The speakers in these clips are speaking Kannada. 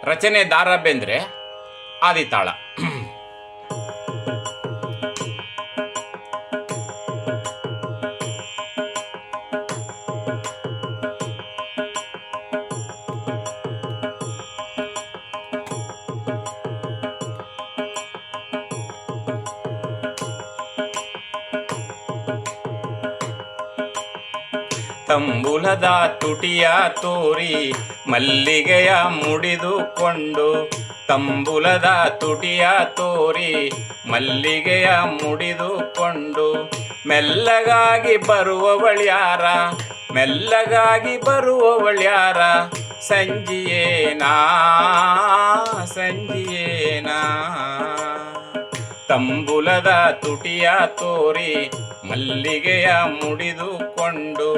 ರಚನೆ ದ ರಾ ಬೇಂದ್ರೆ. ಆದಿತಾಳ. ತಂಬುಲದ ತುಟಿಯ ತೋರಿ ಮಲ್ಲಿಗೆಯ ಮುಡಿದುಕೊಂಡು, ತಂಬುಲದ ತುಟಿಯ ತೋರಿ ಮಲ್ಲಿಗೆಯ ಮುಡಿದುಕೊಂಡು, ಮೆಲ್ಲಗಾಗಿ ಬರುವವಳ್ಯಾರ, ಮೆಲ್ಲಗಾಗಿ ಬರುವವಳ್ಯಾರ, ಸಂಜಿಯೇನಾ ಸಂಜಿಯೇನಾ. ತಂಬುಲದ ತುಟಿಯ ತೋರಿ ಮಲ್ಲಿಗೆಯ ಮುಡಿದುಕೊಂಡು,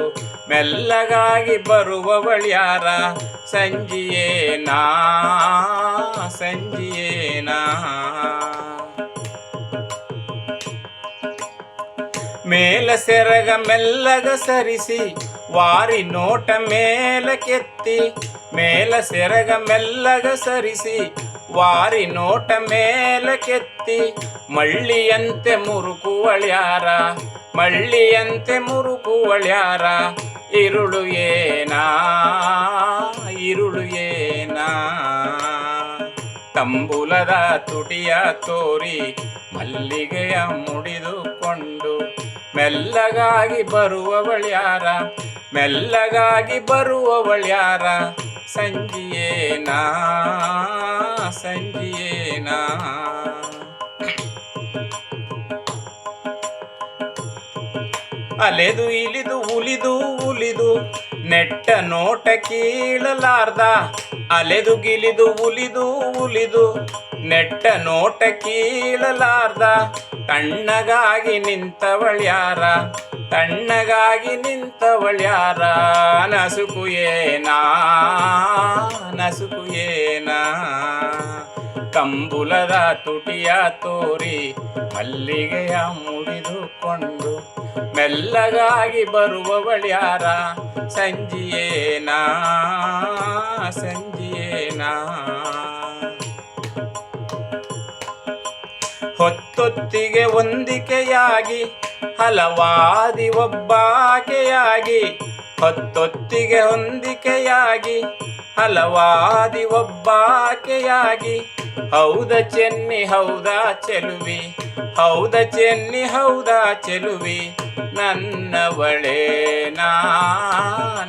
ಮೆಲ್ಲಗಾಗಿ ಬರುವವಳ್ಯಾರ, ಸಂಜಿಯೇನಾ ಸಂಜಿಯೇನಾ. ಮೇಲ ಸೆರಗ ಮೆಲ್ಲಗ ಸರಿಸಿ ವಾರಿ ನೋಟ ಮೇಲಕ್ಕೆತ್ತಿ, ಮೇಲ ಸೆರಗ ಮೆಲ್ಲಗ ಸರಿಸಿ ವಾರಿ ನೋಟ ಮೇಲಕ್ಕೆತ್ತಿ, ಮಳ್ಳಿಯಂತೆ ಮುರುಕುವಳ್ಯಾರ, ಮಳ್ಳಿಯಂತೆ ಮುರುಕುವಳ್ಯಾರ, ಇರುಳು ಏನಾ ಇರುಳು ಏನಾ. ತಂಬುಲದ ತುಟಿಯ ತೋರಿ ಮಲ್ಲಿಗೆಯ ಮುಡಿದುಕೊಂಡು, ಮೆಲ್ಲಗಾಗಿ ಬರುವವಳ್ಯಾರ, ಮೆಲ್ಲಗಾಗಿ ಬರುವವಳ್ಯಾರ, ಸಂಜಿಯೇನಾ ಸಂಜಿಯೇನಾ. ಅಲೆದು ಇಲಿದು ಉಲಿದು ಉಲಿದು ನೆಟ್ಟ ನೋಟ ಕೀಳಲಾರ್ದ, ಅಲೆದು ಗಿಲಿದು ಉಲಿದು ಉಲಿದು ನೆಟ್ಟ ನೋಟ ಕೀಳಲಾರ್ದ, ತಣ್ಣಗಾಗಿ ನಿಂತವಳ್ಯಾರ, ತಣ್ಣಗಾಗಿ ನಿಂತವಳ್ಯಾರ, ನಸುಕು ಏನಾ ನಸುಕು ಏನಾ. ತಂಬುಲದ ತುಟಿಯ ತೋರಿ ಮಲ್ಲಿಗೆಯ ಮುಡಿದುಕೊಂಡು, ಮೆಲ್ಲಗಾಗಿ ಬರುವವಳ್ಯಾರ, ಸಂಜಿಯೇನಾ ಸಂಜಿಯೇನಾ. ಹೊತ್ತೊತ್ತಿಗೆ ಹೊಂದಿಕೆಯಾಗಿ ಹಲವಾದಿ ಒಬ್ಬಾಕೆಯಾಗಿ, ಹೊತ್ತೊತ್ತಿಗೆ ಹೊಂದಿಕೆಯಾಗಿ ಹಲವಾದಿ ಒಬ್ಬಾಕೆಯಾಗಿ, ಹೌದ ಚೆನ್ನಿ ಹೌದಾ ಚೆಲುವಿ, ಹೌದ ಚೆನ್ನಿ ಹೌದಾ ಚೆಲುವಿ, ನನ್ನವಳೇನಾ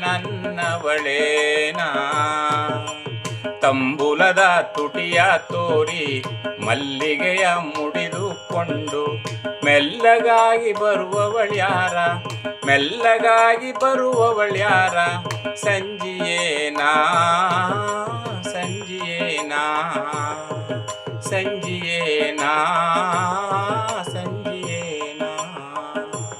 ನನ್ನವಳೇನಾ. ತಂಬುಲದ ತುಟಿಯ ತೋರಿ ಮಲ್ಲಿಗೆಯ ಮುಡಿದುಕೊಂಡು, ಮೆಲ್ಲಗಾಗಿ ಬರುವವಳ್ಯಾರ, ಮೆಲ್ಲಗಾಗಿ ಬರುವವಳ್ಯಾರ, ಸಂಜಿಯೇನಾ ಸಂಜಿಯೇನಾ ಸಂಜಿಯೇನಾ.